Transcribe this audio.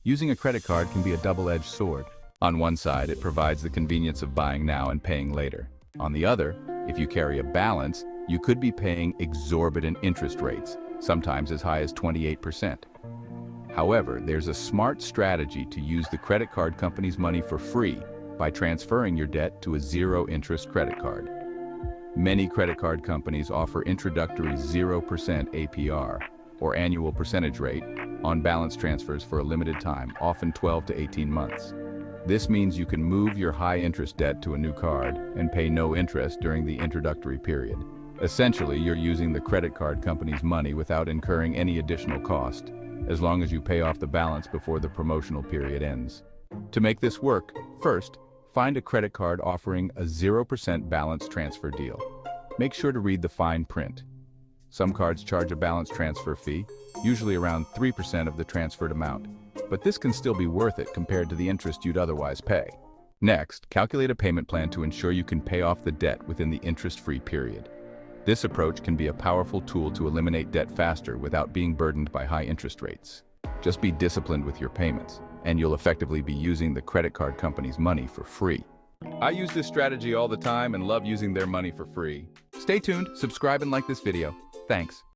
Using a credit card can be a double-edged sword. On one side, it provides the convenience of buying now and paying later. On the other, if you carry a balance, you could be paying exorbitant interest rates, sometimes as high as 28%. However, there's a smart strategy to use the credit card company's money for free by transferring your debt to a zero-interest credit card. Many credit card companies offer introductory 0% APR, or annual percentage rate, on balance transfers for a limited time, often 12 to 18 months. This means you can move your high-interest debt to a new card and pay no interest during the introductory period. Essentially, you're using the credit card company's money without incurring any additional cost, as long as you pay off the balance before the promotional period ends. To make this work, first, find a credit card offering a 0% balance transfer deal. Make sure to read the fine print. Some cards charge a balance transfer fee, usually around 3% of the transferred amount, but this can still be worth it compared to the interest you'd otherwise pay. Next, calculate a payment plan to ensure you can pay off the debt within the interest-free period. This approach can be a powerful tool to eliminate debt faster without being burdened by high interest rates. Just be disciplined with your payments, and you'll effectively be using the credit card company's money for free. I use this strategy all the time and love using their money for free. Stay tuned, subscribe and like this video. Thanks.